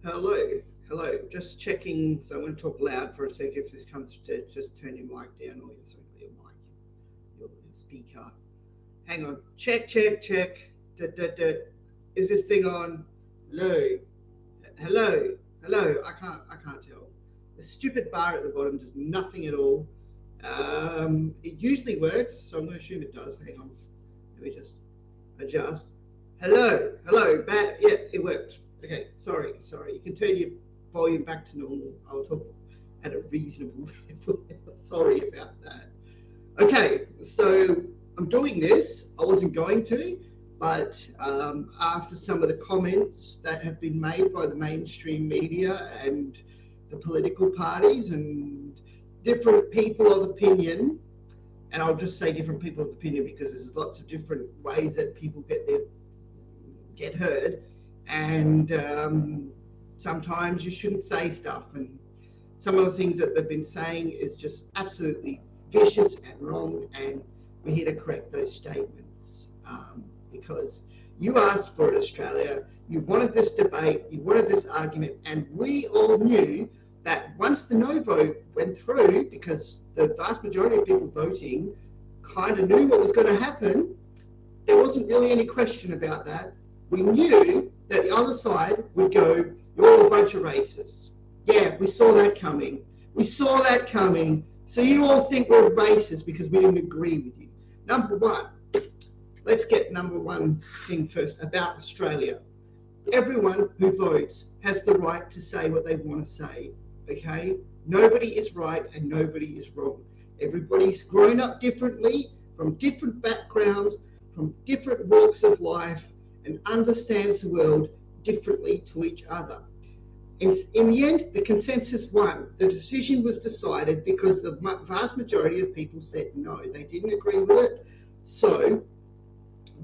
Hello, hello. Just checking. So I'm going to talk loud for a sec. If this comes to, just turn your mic down or your mic, your speaker. Hang on. Check, check, check. Da, da, da. Is this thing on? Hello, hello, hello. I can't tell. The stupid bar at the bottom does nothing at all. It usually works, so I'm going to assume it does. Hang on. Let me just adjust. Hello, hello, bad. Yeah, it worked. Okay, sorry. You can turn your volume back to normal. I'll talk at a reasonable level. Sorry about that. Okay, so I'm doing this. I wasn't going to, but after some of the comments that have been made by the mainstream media and the political parties and different people of opinion, and I'll just say different people of opinion because there's lots of different ways that people get heard, and sometimes you shouldn't say stuff. And some of the things that they've been saying is just absolutely vicious and wrong, and we're here to correct those statements because you asked for it, Australia. You wanted this debate, you wanted this argument, and we all knew that once the no vote went through, because the vast majority of people voting kind of knew what was going to happen, there wasn't really any question about that. We knew that the other side would go, you're all a bunch of racists. Yeah, we saw that coming. We saw that coming. So you all think we're racist because we didn't agree with you. Number one, let's get number one thing first about Australia. Everyone who votes has the right to say what they want to say, okay? Nobody is right and nobody is wrong. Everybody's grown up differently, from different backgrounds, from different walks of life, and understands the world differently to each other. In the end, the consensus won. The decision was decided because the vast majority of people said no. They didn't agree with it. So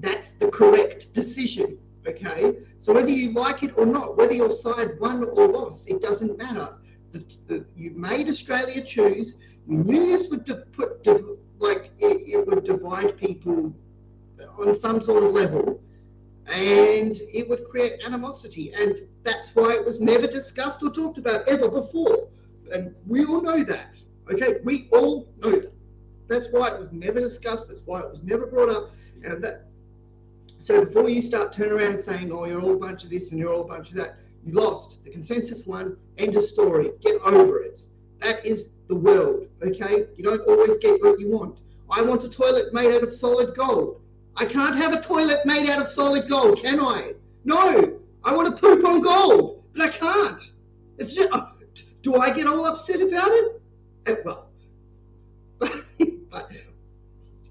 that's the correct decision, okay? So whether you like it or not, whether your side won or lost, it doesn't matter. You made Australia choose. You knew this would it would divide people on some sort of level, and it would create animosity, and that's why it was never discussed or talked about ever before, and we all know that, okay? We all know that. That's why it was never discussed. That's why it was never brought up, and that. So before you start turning around and saying, oh, you're all a bunch of this and you're all a bunch of that, you lost. The consensus won. End of story. Get over it. That is the world, okay? You don't always get what you want. I want a toilet made out of solid gold. I can't have a toilet made out of solid gold, can I? No, I want to poop on gold, but I can't. It's just, do I get all upset about it? Well, but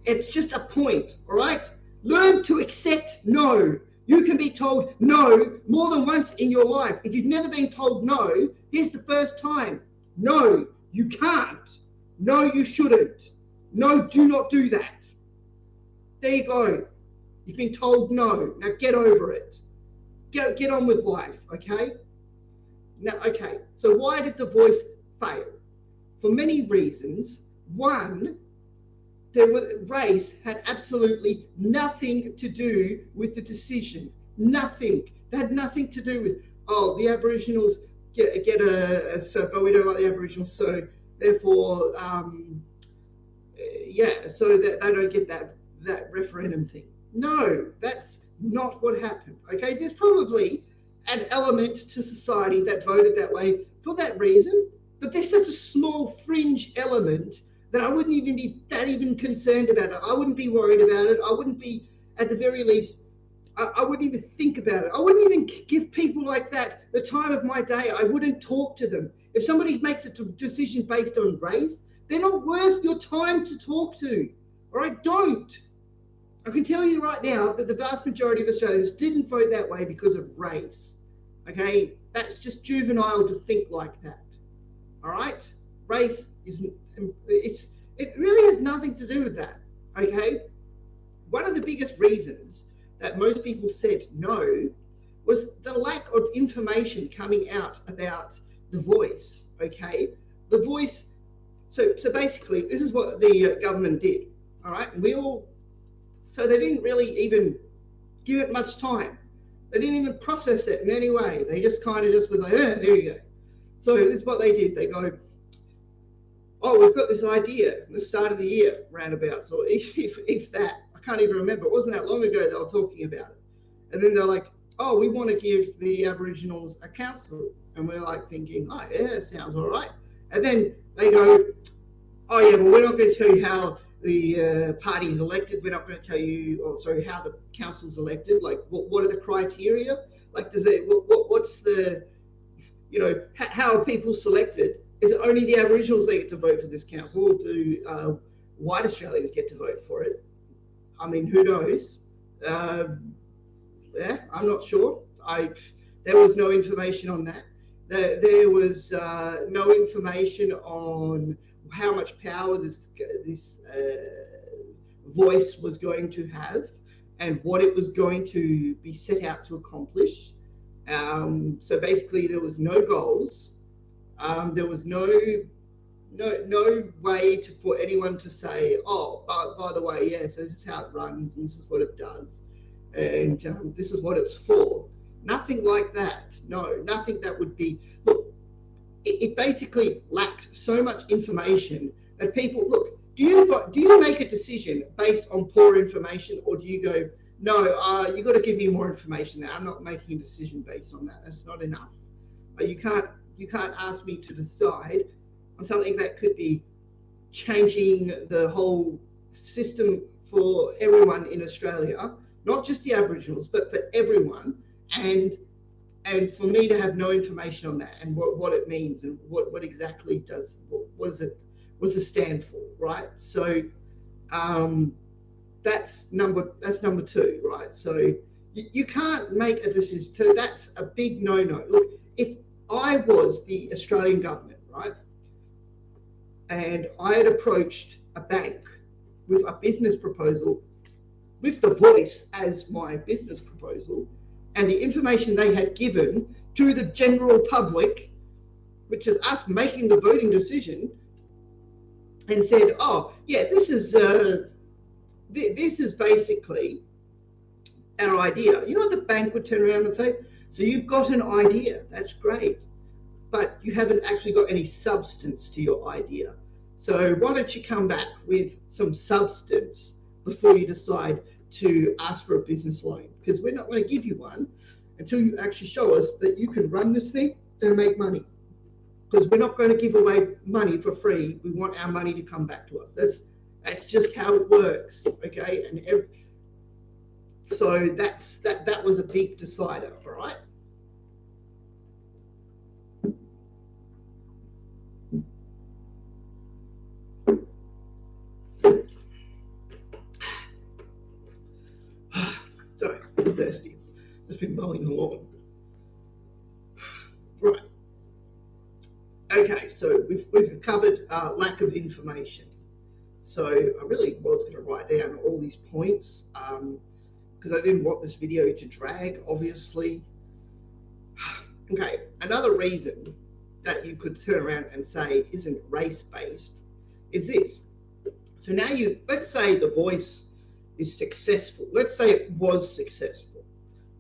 it's just a point, all right? Learn to accept no. You can be told no more than once in your life. If you've never been told no, here's the first time. No, you can't. No, you shouldn't. No, do not do that. There you go. You've been told no. Now get over it. Get on with life, okay? Now, okay, so why did the voice fail? For many reasons. One, race had absolutely nothing to do with the decision. Nothing. It had nothing to do with, oh, the Aboriginals get but we don't like the Aboriginals, so therefore, so that they don't get that referendum thing. No, that's not what happened. Okay, there's probably an element to society that voted that way for that reason, but there's such a small fringe element that I wouldn't even be that even concerned about it. I wouldn't be worried about it. I wouldn't be, at the very least, I wouldn't even think about it. I wouldn't even give people like that the time of my day. I wouldn't talk to them. If somebody makes a decision based on race, they're not worth your time to talk to. All right, don't. I can tell you right now that the vast majority of Australians didn't vote that way because of race. Okay, that's just juvenile to think like that. All right, race isn't. It really has nothing to do with that. Okay, one of the biggest reasons that most people said no was the lack of information coming out about the voice. Okay, the voice. So basically, this is what the government did. All right, and so they didn't really even give it much time. They didn't even process it in any way. They just kind of just was like, there you go. So this is what they did. They go, oh, we've got this idea at the start of the year, roundabouts, or if that. I can't even remember. It wasn't that long ago they were talking about it. And then they're like, oh, we want to give the Aboriginals a council. And we're like thinking, oh, yeah, sounds all right. And then they go, oh, yeah, well, we're not going to tell you how the party is elected. We're not going to tell you, how the council's elected. Like, what are the criteria? Like, what's the, how are people selected? Is it only the Aboriginals that get to vote for this council, or do white Australians get to vote for it? I mean, who knows? Yeah, I'm not sure. There was no information on that. There was no information on how much power this voice was going to have and what it was going to be set out to accomplish. So basically, there was no goals. There was no way for anyone to say, oh, by the way, yes, this is how it runs and this is what it does. And this is what it's for. Nothing like that. No, nothing that would be. Look, it basically lacked so much information that people look. Do you make a decision based on poor information, or do you go, no, you got to give me more information there. I'm not making a decision based on that. That's not enough. You can't ask me to decide on something that could be changing the whole system for everyone in Australia. Not just the Aboriginals, but for everyone, and for me to have no information on that and what it means and what exactly what does it stand for, right? So that's number two, right? So you can't make a decision. So that's a big no-no. Look, if I was the Australian government, right, and I had approached a bank with a business proposal with the voice as my business proposal, and the information they had given to the general public, which is us making the voting decision, and said, oh, yeah, this is basically our idea. You know what the bank would turn around and say? So you've got an idea, that's great, but you haven't actually got any substance to your idea. So why don't you come back with some substance before you decide to ask for a business loan? Because we're not going to give you one until you actually show us that you can run this thing and make money. Because we're not going to give away money for free. We want our money to come back to us. That's just how it works, okay? And so that was a big decider, all right? Sorry, I'm thirsty. Just been mowing the lawn. Right. Okay, so we've covered lack of information. So I really was going to write down all these points because I didn't want this video to drag, obviously. Okay, another reason that you could turn around and say isn't race-based is this. So now let's say the voice is successful. Let's say it was successful.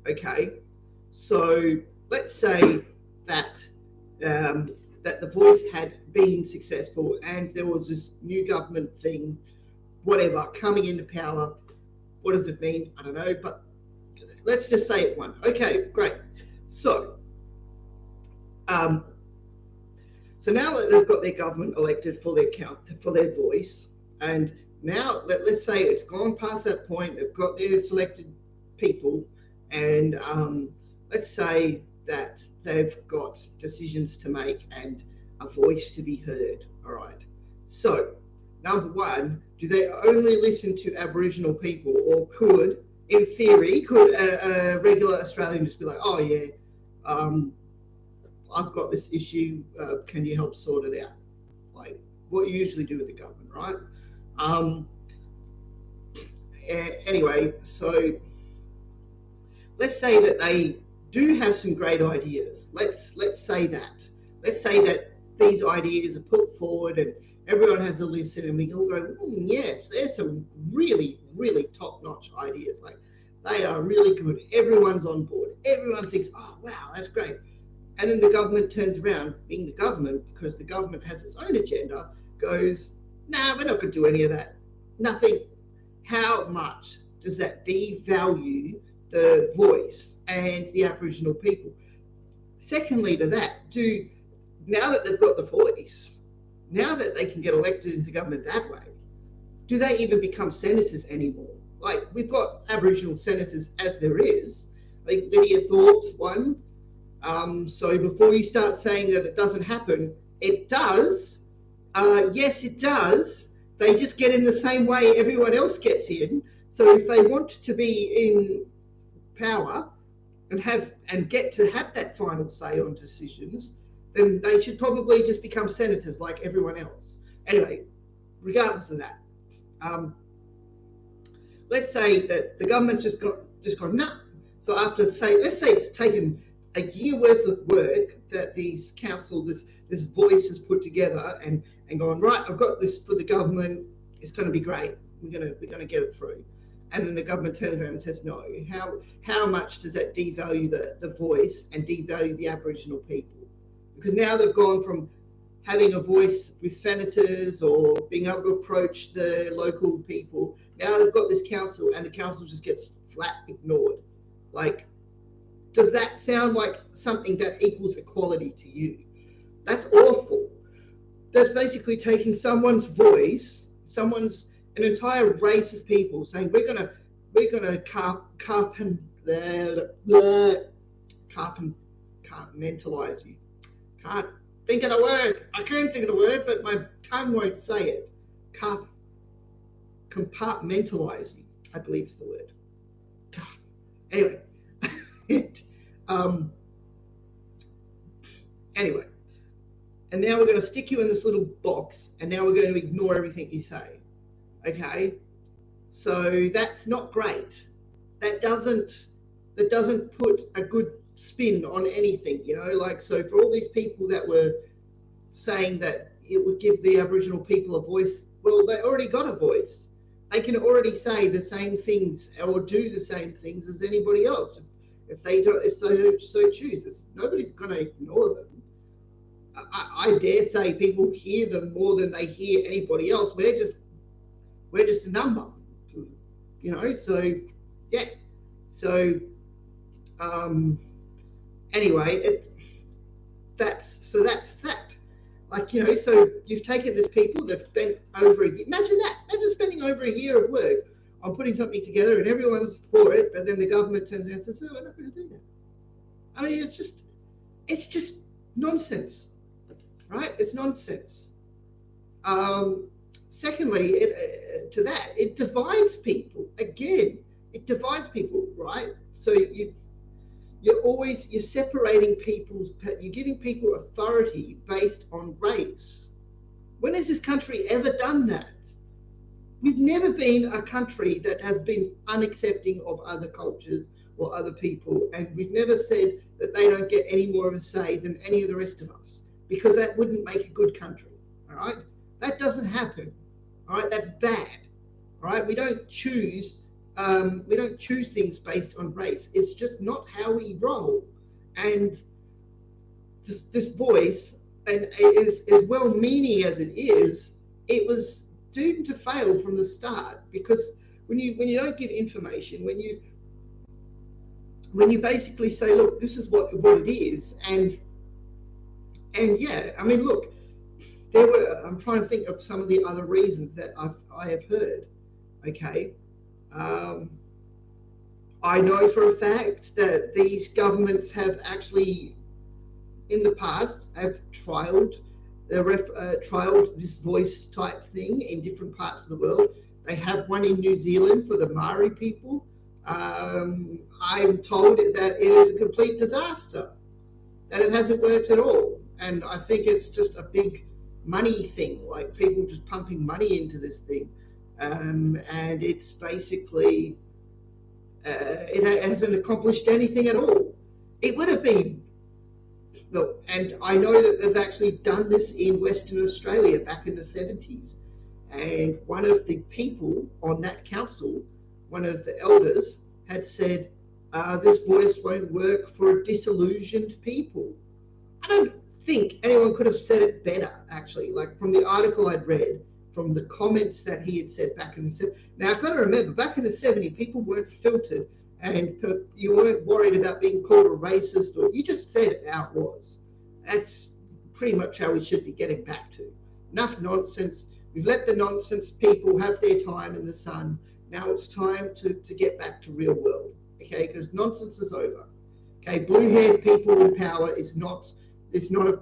Okay, so let's say that that the voice had been successful and there was this new government thing, whatever, coming into power. What does it mean? I don't know, but let's just say it won. Okay, great. So now that they've got their government elected for their voice, and now let's say it's gone past that point, they've got their selected people, and let's say that they've got decisions to make and a voice to be heard. All right. So, number one, do they only listen to Aboriginal people, or could, in theory, a regular Australian just be like, oh yeah, I've got this issue, can you help sort it out? Like what you usually do with the government, right? Anyway, so let's say that they do have some great ideas. Let's say that these ideas are put forward and everyone has a listen, and we all go, yes, there's some really, really top-notch ideas. Like They are really good. Everyone's on board. Everyone thinks, oh, wow, that's great. And then the government turns around, being the government, because the government has its own agenda, goes, nah, we're not going to do any of that. Nothing. How much does that devalue the voice and the Aboriginal people? Secondly to that, now that they've got the voice, now that they can get elected into government that way, do they even become senators anymore? Like, we've got Aboriginal senators as there is. Like Lydia Thorpe's one. So before you start saying that it doesn't happen, it does. Yes, it does. They just get in the same way everyone else gets in. So if they want to be in power and get to have that final say on decisions, then they should probably just become senators like everyone else. Anyway, regardless of that, let's say that the government's just gone no. So after let's say it's taken a year worth of work that this council, this voice has put together and gone, right, I've got this for the government, it's going to be great, we're going to get it through. And then the government turns around and says no. How much does that devalue the voice and devalue the Aboriginal people? Because now they've gone from having a voice with senators or being able to approach the local people. Now they've got this council, and the council just gets flat ignored. Like, does that sound like something that equals equality to you? That's awful. That's basically taking someone's voice, an entire race of people saying we're gonna compartmentalize you. Can't think of the word. I can think of the word, but my tongue won't say it. Compartmentalize you, I believe is the word. Anyway, anyway, and now we're going to stick you in this little box, and now we're going to ignore everything you say. Okay, so that's not great. That doesn't put a good spin on anything, like, so for all these people that were saying that it would give the Aboriginal people a voice, well, they already got a voice. They can already say the same things or do the same things as anybody else if they so choose. Nobody's going to ignore them. I dare say people hear them more than they hear anybody else. We're just a number, so yeah. So anyway, that's that. Like, so you've taken this people, they've spent over a year. Imagine that. Imagine spending over a year of work on putting something together and everyone's for it, but then the government turns around and says, no, we're not going to do that. I mean, it's just nonsense, right? It's nonsense. Secondly, it divides people. Again, it divides people, right? So you're separating you're giving people authority based on race. When has this country ever done that? We've never been a country that has been unaccepting of other cultures or other people, and we've never said that they don't get any more of a say than any of the rest of us, because that wouldn't make a good country. All right, that doesn't happen. All right, that's bad. All right, we don't choose things based on race. It's just not how we roll. And this voice, and as well-meaning as it is, it was doomed to fail from the start, because when you don't give information, when you basically say, look, this is what it is, and yeah, I mean, look, I'm trying to think of some of the other reasons that I have heard. Okay. I know for a fact that these governments have actually, in the past, have trialed this voice type thing in different parts of the world. They have one in New Zealand for the Maori people. I'm told that it is a complete disaster, that it hasn't worked at all. And I think it's just a big money thing, like people just pumping money into this thing. And it's basically, it hasn't accomplished anything at all. It would have been, look, and I know that they've actually done this in Western Australia back in the 70s. And one of the people on that council, one of the elders, had said, this voice won't work for disillusioned people. I don't think anyone could have said it better, actually. Like from the article I'd read, from the comments that he had said back in the 70s. Now, I've got to remember, back in the 70s, people weren't filtered and you weren't worried about being called a racist, or you just said it how it was. That's pretty much how we should be getting back to. Enough nonsense. We've let the nonsense people have their time in the sun. Now it's time to get back to real world, okay? Because nonsense is over. Okay, blue-haired people in power is not. It's not a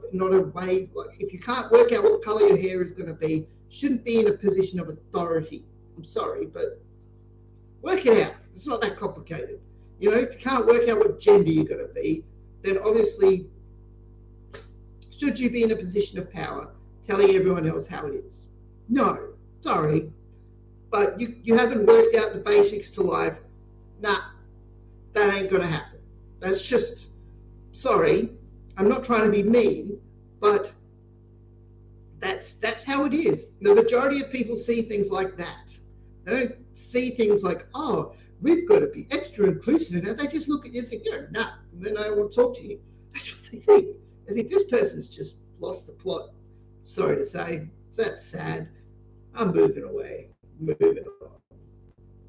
way. Like, if you can't work out what color your hair is going to be, shouldn't be in a position of authority. I'm sorry, but work it out. It's not that complicated. You know, if you can't work out what gender you're going to be, then obviously, should you be in a position of power, telling everyone else how it is? No, sorry, but you haven't worked out the basics to life. Nah, that ain't going to happen. That's just, sorry. I'm not trying to be mean, but that's how it is. The majority of people see things like that. They don't see things like, oh, we've got to be extra inclusive. And they just look at you and think, nah, and then I won't talk to you. That's what they think. They think this person's just lost the plot. Sorry to say, so that's sad. I'm moving away, moving on.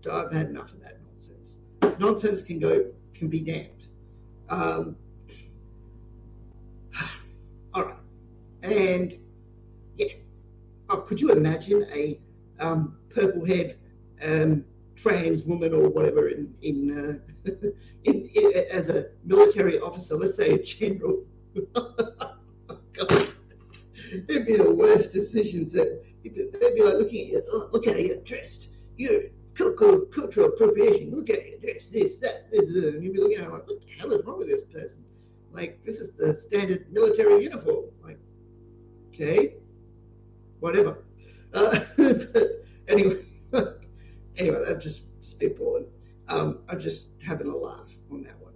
I've had enough of that nonsense. Nonsense can be damned. All right, and yeah, could you imagine a purple-haired trans woman or whatever in as a military officer? Let's say a general. God, it'd be the worst decisions. They'd be like looking at you. Oh, look how you're dressed. You're cultural appropriation. Look at you dressed. This, that, this. And you'd be looking at it like, what the hell is wrong with this person? Like, this is the standard military uniform. Like, okay, whatever. But anyway, I'm just spitballing. I'm just having a laugh on that one.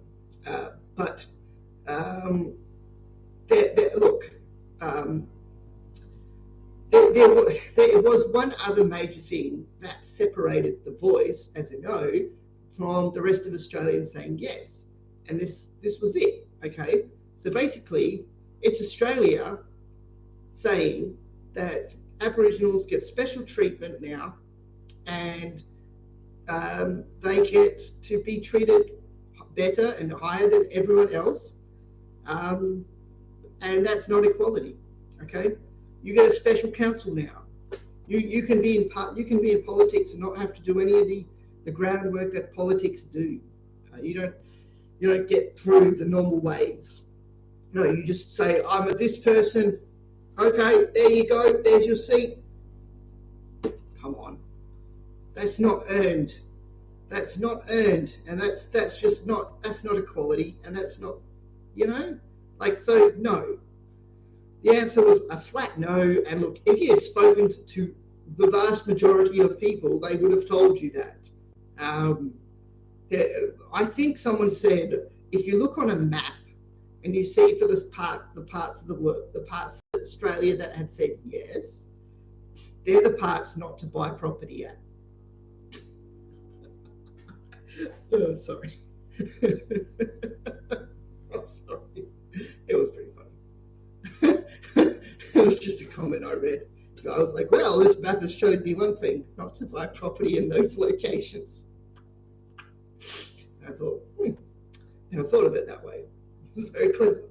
Look, there was one other major thing that separated The Voice as a no from the rest of Australians saying yes, and this was it. Okay, so basically, it's Australia saying that Aboriginals get special treatment now, and they get to be treated better and higher than everyone else, and that's not equality. Okay, you get a special counsel now. You can be in politics and not have to do any of the groundwork that politics do. You don't get through the normal ways. No, you just say, I'm this person. Okay, there you go. There's your seat. Come on. That's not earned. That's not earned. And that's not equality. And that's not, so no. The answer was a flat no. And look, if you had spoken to the vast majority of people, they would have told you that. I think someone said, if you look on a map and you see for the parts of the parts of Australia that had said yes, they're the parts not to buy property at. Oh, sorry. I'm sorry. It was pretty funny. It was just a comment I read. I was like, well, this map has showed me one thing, not to buy property in those locations. I thought, never thought of it that way. It's very clever.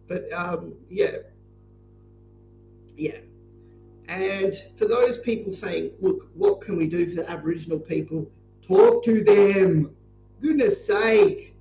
But yeah. And for those people saying, look, what can we do for the Aboriginal people? Talk to them. Goodness sake.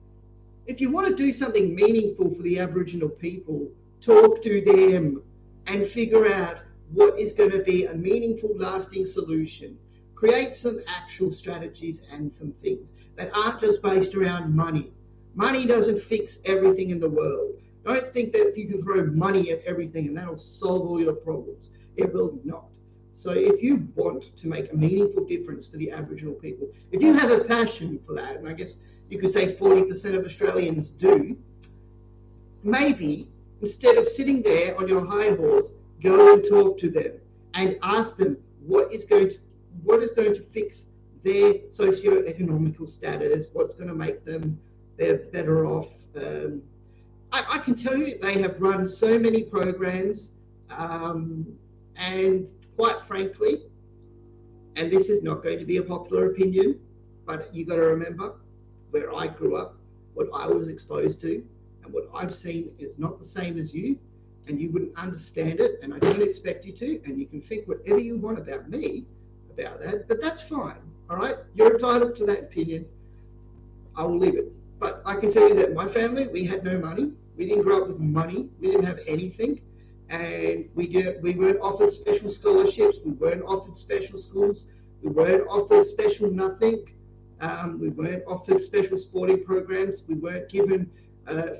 If you want to do something meaningful for the Aboriginal people, talk to them and figure out what is going to be a meaningful, lasting solution. Create some actual strategies and some things that aren't just based around money. Money doesn't fix everything in the world. Don't think that you can throw money at everything and that'll solve all your problems. It will not. So if you want to make a meaningful difference for the Aboriginal people, if you have a passion for that, and I guess you could say 40% of Australians do, maybe instead of sitting there on your high horse, go and talk to them and ask them what is going to fix their socio-economical status, what's going to make them they're better off. I can tell you they have run so many programs, and quite frankly, and this is not going to be a popular opinion, but you got to remember where I grew up, what I was exposed to, and what I've seen is not the same as you, and you wouldn't understand it, and I don't expect you to, and you can think whatever you want about me about that, but that's fine, all right? You're entitled to that opinion. I will leave it. But I can tell you that my family, we had no money. We didn't grow up with money. We didn't have anything. And we weren't offered special scholarships. We weren't offered special schools. We weren't offered special nothing. We weren't offered special sporting programs. We weren't given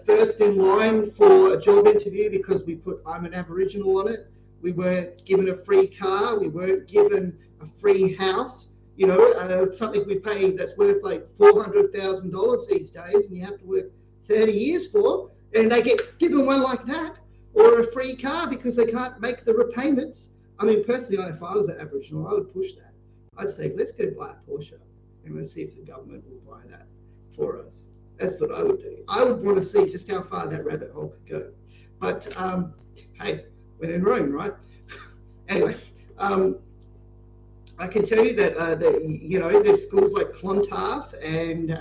first in line for a job interview because we put I'm an Aboriginal on it. We weren't given a free car. We weren't given a free house. You know, something we pay that's worth like $400,000 these days, and you have to work 30 years for, and they get given one like that, or a free car because they can't make the repayments. I mean, personally, if I was an Aboriginal, I would push that. I'd say, let's go buy a Porsche, and let's see if the government will buy that for us. That's what I would do. I would want to see just how far that rabbit hole could go. But hey, when in Rome, right? Anyway. I can tell you that there's schools like Clontarf and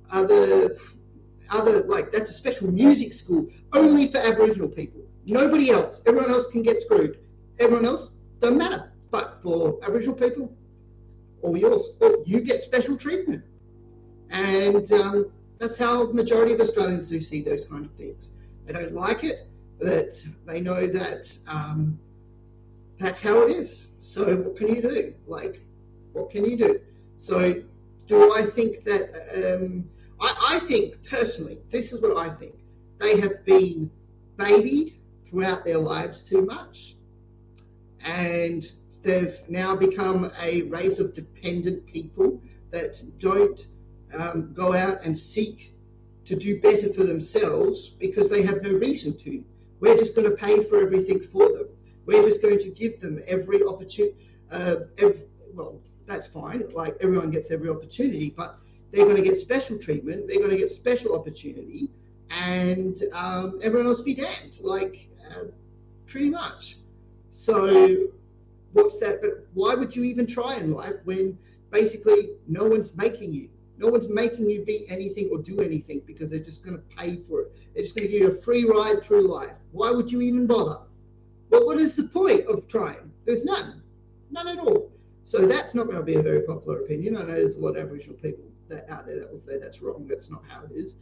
other like that's a special music school only for Aboriginal people. Nobody else. Everyone else can get screwed. Everyone else doesn't matter. But for Aboriginal people, all yours. You get special treatment, and that's how the majority of Australians do see those kind of things. They don't like it, but they know that. That's how it is. So what can you do? Like, what can you do? So do I think that, I think personally, this is what I think. They have been babied throughout their lives too much. And they've now become a race of dependent people that don't go out and seek to do better for themselves because they have no reason to. We're just going to pay for everything for them. We're just going to give them every opportunity. Well, that's fine. Like everyone gets every opportunity, but they're going to get special treatment. They're going to get special opportunity, and everyone else be damned. Like pretty much. So what's that? But why would you even try in life when basically no one's making you? No one's making you be anything or do anything because they're just going to pay for it. They're just going to give you a free ride through life. Why would you even bother? Well, what is the point of trying? There's none at all. So that's not going to be a very popular opinion. I know there's a lot of Aboriginal people out there that will say that's wrong. That's not how it is.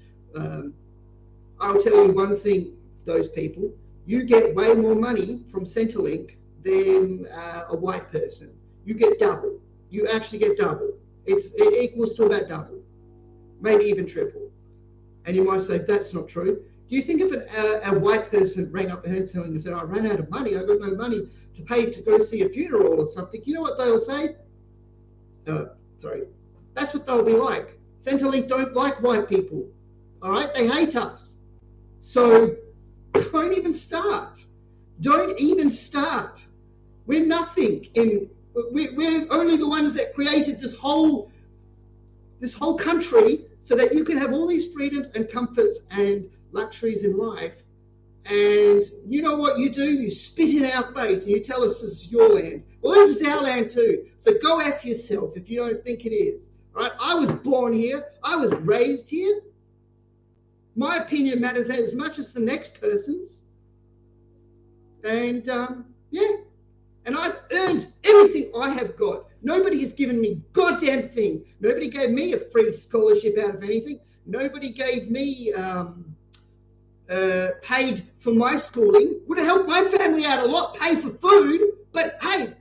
I'll tell you one thing, those people, you get way more money from Centrelink than a white person. You get double. You actually get double. It equals to about double, maybe even triple. And you might say, that's not true. Do you think if a white person rang up Centrelink and said, I ran out of money, I got no money to pay to go see a funeral or something, you know what they'll say? Sorry. That's what they'll be like. Centrelink don't like white people. All right? They hate us. So don't even start. Don't even start. We're nothing. We're only the ones that created this whole country so that you can have all these freedoms and comforts and luxuries in life. And you know what you do? You spit in our face and you tell us this is your land. Well, this is our land too. So go F yourself if you don't think it is. All right? I was born here. I was raised here. My opinion matters as much as the next person's. And yeah. And I've earned everything I have got. Nobody has given me goddamn thing. Nobody gave me a free scholarship out of anything. Nobody gave me paid for my schooling. Would have helped my family out a lot, pay for food. But hey,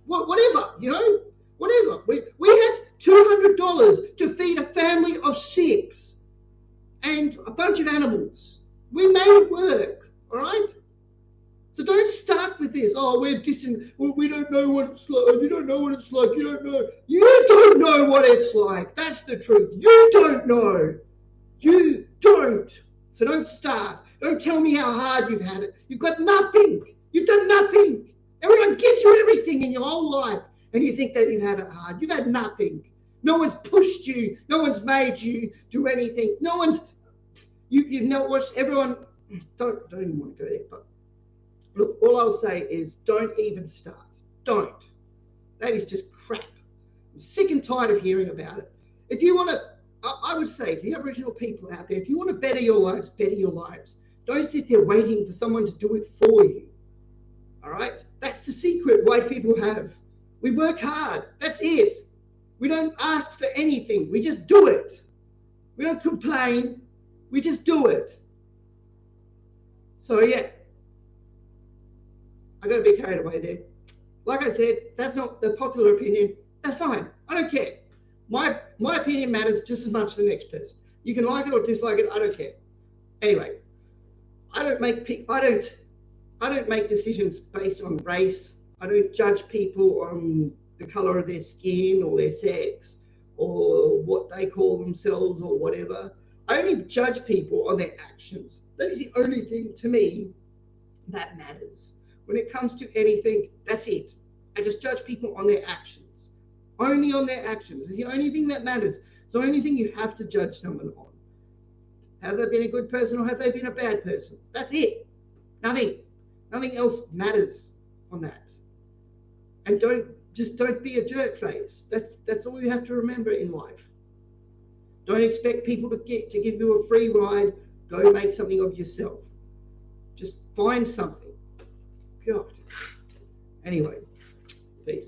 whatever, you know, whatever. We had $200 to feed a family of 6 and a bunch of animals. We made it work, all right? So don't start with this. Oh, we're distant. Well, we don't know what it's like. You don't know what it's like. You don't know. You don't know what it's like. That's the truth. You don't know. You don't. So don't start. Don't tell me how hard you've had it. You've got nothing. You've done nothing. Everyone gives you everything in your whole life. and you think that you've had it hard. You've had nothing. No one's pushed you. No one's made you do anything. No one's, you've not watched everyone. Don't even want to go there, but look, all I'll say is don't even start. Don't. That is just crap. I'm sick and tired of hearing about it. If you want to, I would say to the Aboriginal people out there, if you want to better your lives, better your lives. Don't sit there waiting for someone to do it for you. All right? That's the secret white people have. We work hard. That's it. We don't ask for anything. We just do it. We don't complain. We just do it. So, yeah. I got a bit carried away there. Like I said, that's not the popular opinion. That's fine. I don't care. My opinion matters just as much as the next person. You can like it or dislike it. I don't care. Anyway, I don't make decisions based on race. I don't judge people on the color of their skin or their sex or what they call themselves or whatever. I only judge people on their actions. That is the only thing to me that matters. When it comes to anything, that's it. I just judge people on their actions. Only on their actions. It's the only thing that matters. It's the only thing you have to judge someone on. Have they been a good person or have they been a bad person? That's it. Nothing else matters on that. And don't be a jerk face. That's all you have to remember in life. Don't expect people to give you a free ride. Go make something of yourself. Just find something. God. Anyway, peace.